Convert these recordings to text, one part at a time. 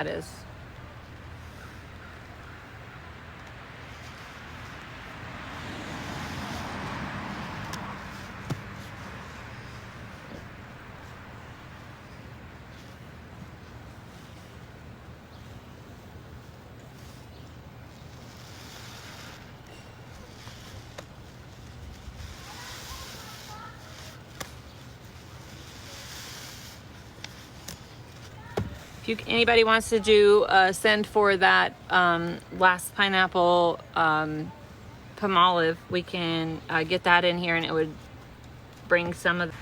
that is. If anybody wants to do send for that last pineapple palm olive, we can get that in here and it would bring some of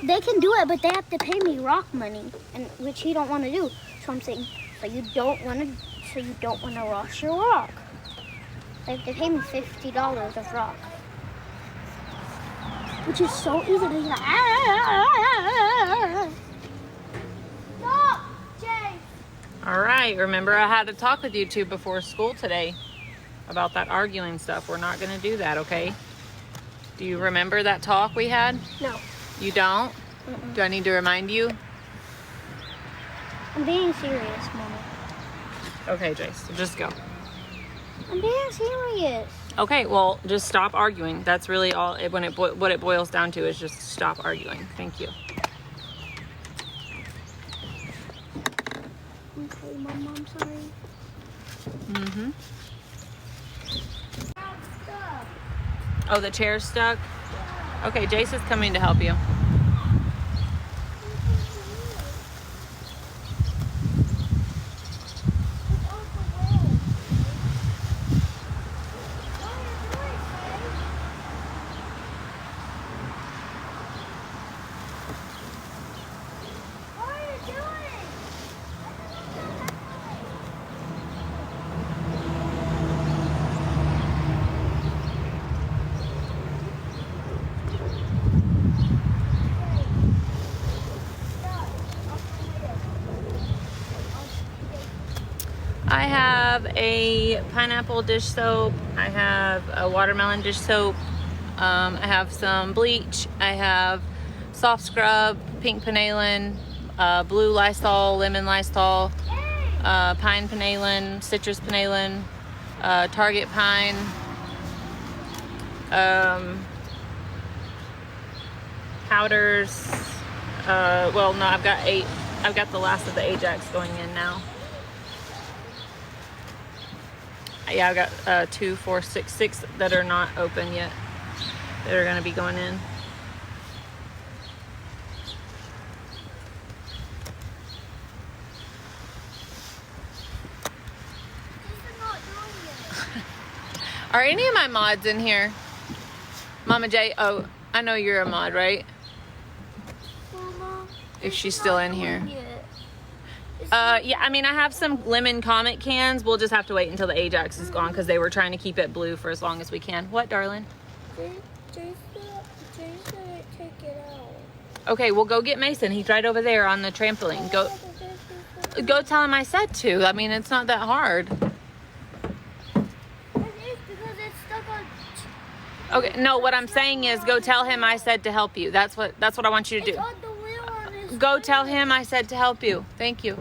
They can do it, but they have to pay me rock money, and which he don't want to do. So I'm saying, so you don't want to wash your rock. They have to pay me $50 of rock, which is so easy to do. Stop, Jay. All right, remember I had to talk with you two before school today about that arguing stuff. We're not going to do that, okay? Do you remember that talk we had? No. You don't? Mm-mm. Do I need to remind you? I'm being serious, Mama. Okay, Jace, so just go. I'm being serious. Okay, well, just stop arguing. That's really all. What it boils down to is just stop arguing. Thank you. Okay, Mom, I'm sorry. Mm-hmm. Oh, the chair's stuck? Okay, Jace is coming to help you. I have a pineapple dish soap. I have a watermelon dish soap. I have some bleach. I have soft scrub, pink phenolin, blue Lysol, lemon Lysol, pine phenolin, citrus phenolin, Target pine, powders. Well, no, I've got 8. I've got the last of the Ajax going in now. Yeah, I've got 2, 4, 6 that are not open yet that are going to be going in. Are any of my mods in here? Mama J, oh, I know you're a mod, right? Mama, If she's still in here. yet. Yeah, I mean, I have some lemon Comet cans. We'll just have to wait until the Ajax is gone because they were trying to keep it blue for as long as we can. What, darling? Jay said take it out. Okay, we'll go get Mason. He's right over there on the trampoline. Go tell him I said to. I mean, it's not that hard. It is because it's stuck on. Okay, no, what I'm saying is go tell him I said to help you. That's what I want you to do. It's on the wheel on his Go tell him I said to help you. Thank you.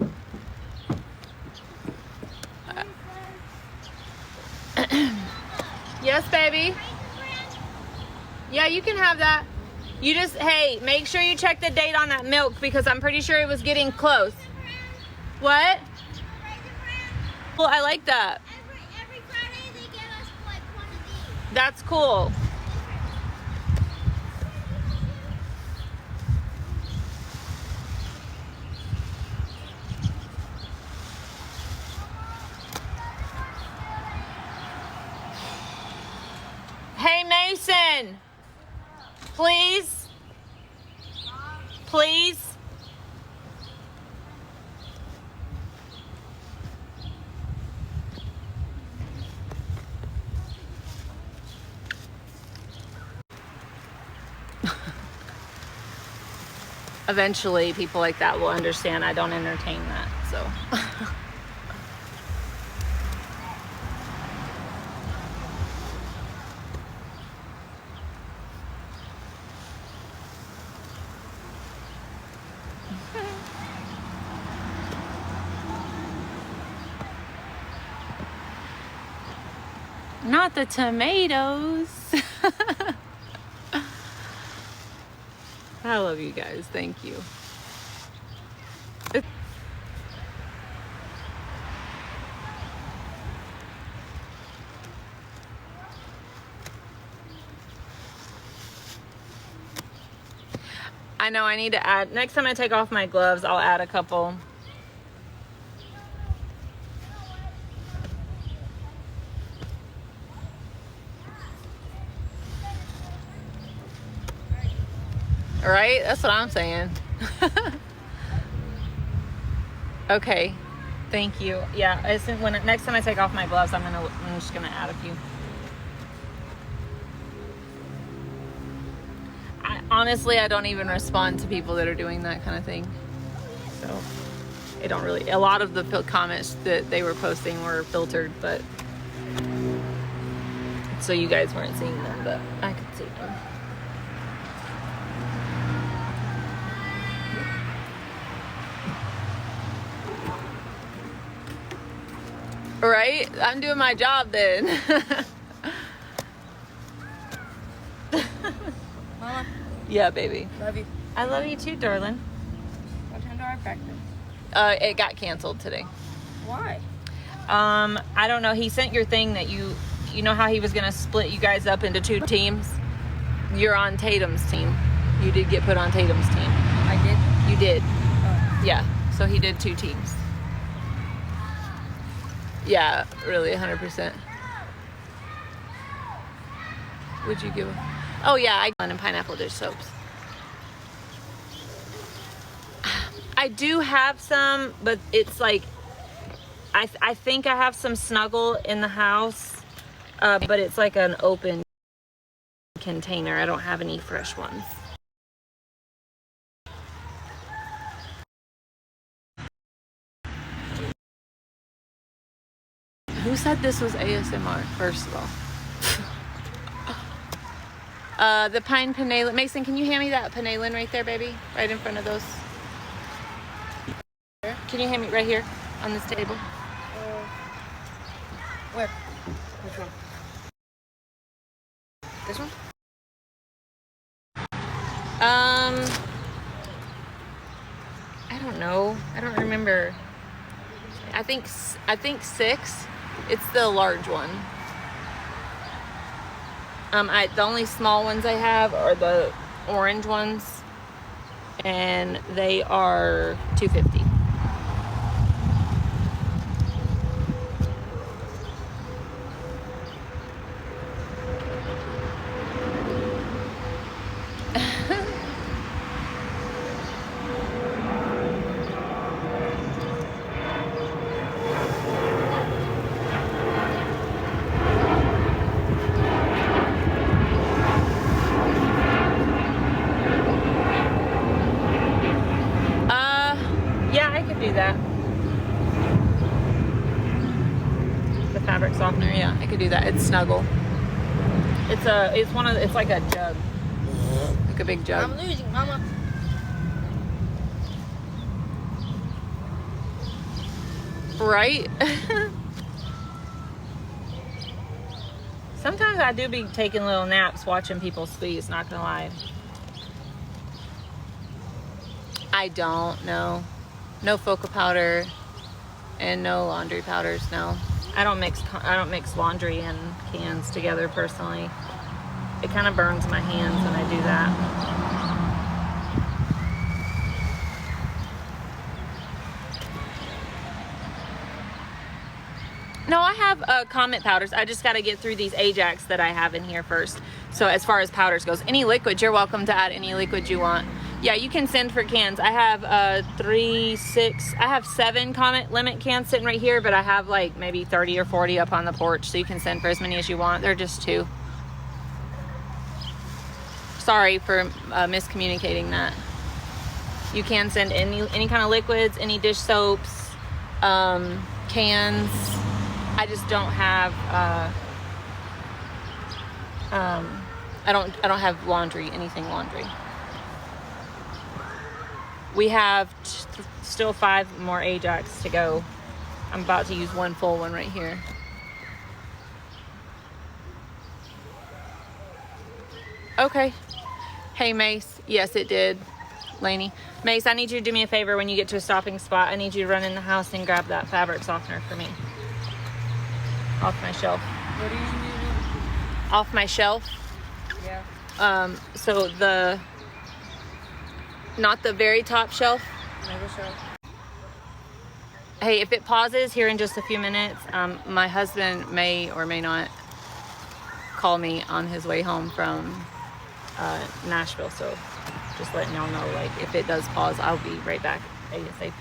Yes, baby. Yeah, you can have that. You just, hey, make sure you check the date on that milk because I'm pretty sure it was getting close. What? Well, I like that. Every Friday they give us like one of these. That's cool. Hey, Mason. Please? Please? Eventually, people like that will understand I don't entertain that, so. Not the tomatoes. I love you guys. Thank you. I know I need to add, next time I take off my gloves, I'll add a couple. Right? That's what I'm saying. Okay. Thank you. Yeah, next time I take off my gloves, I'm just gonna add a few. Honestly, I don't even respond to people that are doing that kind of thing. So, I don't really, a lot of the comments that they were posting were filtered, but, so you guys weren't seeing them, but I could see them. Right? I'm doing my job then. Mama. Yeah, baby. Love you. I love you too, darling. What time do I practice? It got canceled today. Why? I don't know. He sent your thing that you know how he was gonna split you guys up into 2 teams? You're on Tatum's team. You did get put on Tatum's team. I did? You did. Oh. Yeah. So he did 2 teams. Yeah, really, 100%. Would you give? Oh yeah, I lemon and pineapple dish soaps. I do have some, but it's like I think I have some Snuggle in the house, but it's like an open container. I don't have any fresh ones. Who said this was ASMR, first of all? The pine panelin. Mason, can you hand me that panelin right there, baby? Right in front of those. Can you hand me right here on this table? Where? Which one? This one? I don't know. I don't remember. I think 6. It's the large one. The only small ones I have are the orange ones, and they are $2.50. Yeah, I could do that. The fabric softener, yeah, I could do that. It's Snuggle. It's like a jug, like a big jug. I'm losing, Mama. Right? Sometimes I do be taking little naps watching people squeeze, not gonna lie. I don't know. No foca powder and no laundry powders, no. I don't mix laundry and cans together personally. It kind of burns my hands when I do that. No, I have Comet powders. I just got to get through these Ajax that I have in here first. So as far as powders goes, any liquid, you're welcome to add any liquid you want. Yeah, you can send for cans. I have 7 Comet limit cans sitting right here, but I have like maybe 30 or 40 up on the porch, so you can send for as many as you want. They're just 2. Sorry for miscommunicating that. You can send any kind of liquids, any dish soaps, cans. I just don't have I don't have laundry, anything laundry. We have still 5 more Ajax to go. I'm about to use one full one right here. Okay. Hey, Mace. Yes, it did. Lainey. Mace, I need you to do me a favor when you get to a stopping spot. I need you to run in the house and grab that fabric softener for me. Off my shelf. What do you need to do? Off my shelf. Yeah. So not the very top shelf. Never show. Hey, if it pauses here in just a few minutes, my husband may or may not call me on his way home from Nashville, so just letting y'all know, like, if it does pause, I'll be right back ASAP.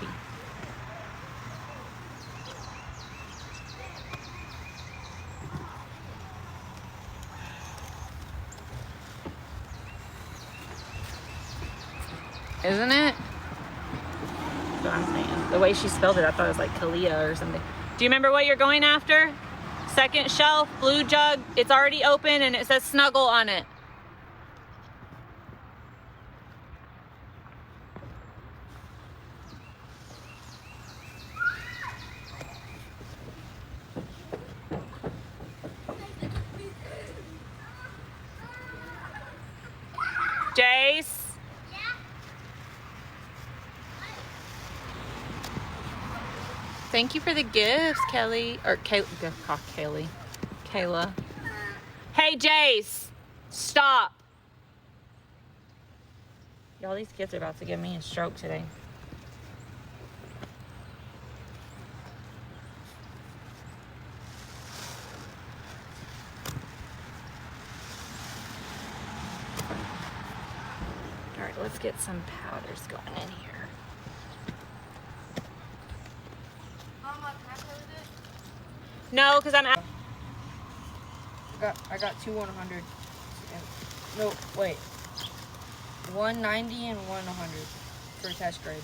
Isn't it? That's what I'm saying. The way she spelled it, I thought it was like Kalia or something. Do you remember what you're going after? Second shelf, blue jug. It's already open and it says Snuggle on it. Jace? Thank you for the gifts, Kelly. Or Kaylee. Kayla. Hey, Jace! Stop! Y'all, these kids are about to give me a stroke today. Alright, let's get some powders going in here. No, because I'm... I got 2 100. No, wait. 190 and 100 for test grades.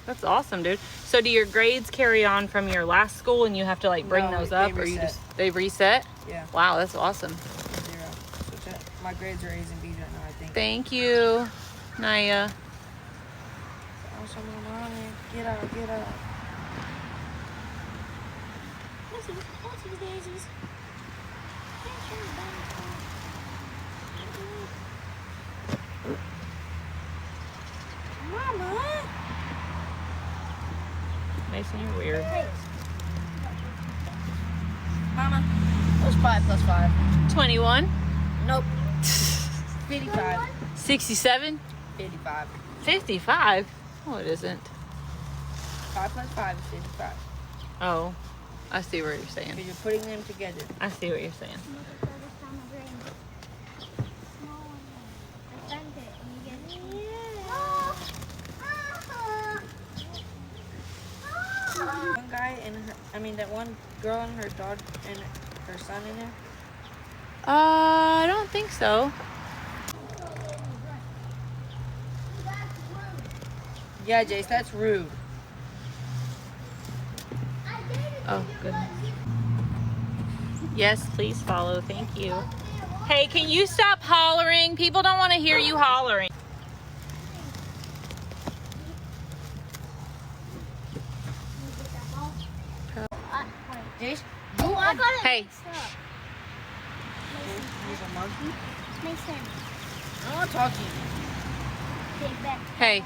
That's awesome, dude. So do your grades carry on from your last school and you have to like bring No, those they up, or reset. they reset? Yeah. Wow, that's awesome. 0. So my grades are A's and B's right now, I think. Thank you, Naya. Oh, someone on it. Get out, get out. What's these daisies? Mama! Mason, you're weird. Mama, what's 5 plus 5? 21, Nope. 55. 67, 55. 55. Oh, it isn't. 5 plus 5 is 55. Oh, I see what you're saying. Because you're putting them together. I see what you're saying. One guy and that one girl and her dog and her son in there. I don't think so. Yeah, Jace, that's rude. Oh, goodness. Yes, please follow. Thank you. Hey, can you stop hollering? People don't want to hear you hollering. Jace, Oh, I got it. Hey. he's a monkey. Mason. I don't want to talk to you. Big back. Hey.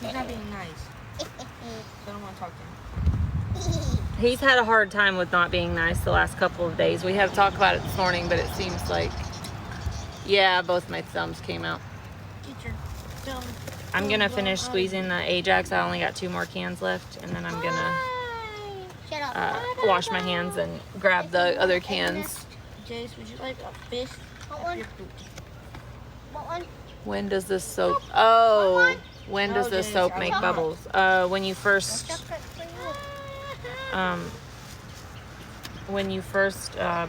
He's not being nice. So I don't want to talk to him. He's had a hard time with not being nice the last couple of days. We have talked about it this morning, but it seems like, yeah, both my thumbs came out. Teacher. I'm going to finish squeezing the Ajax. I only got 2 more cans left, and then I'm going to Shut up. wash my hands and grab the other cans. Jace, would you like a fist? What one? What one? When does this soap? Oh, when does Oh, this Jace, soap I make want bubbles? When you first Chocolate for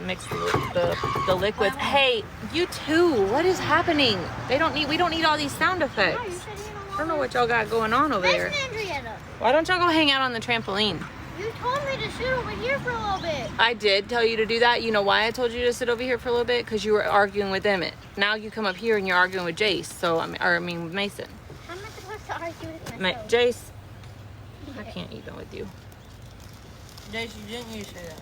mix the liquids. Hey, you too. What is happening? We don't need all these sound you. effects. You said you don't I don't know what y'all got going on over there. Nice, Andrea. Why don't y'all go hang out on the trampoline? You told me to sit over here for a little bit. I did tell you to do that. You know why I told you to sit over here for a little bit? Because you were arguing with Emmett. Now you come up here and you're arguing with Jace. So I mean with Mason. How am I supposed to argue with myself? Jace, I can't even with you. Jace, you didn't use to say that.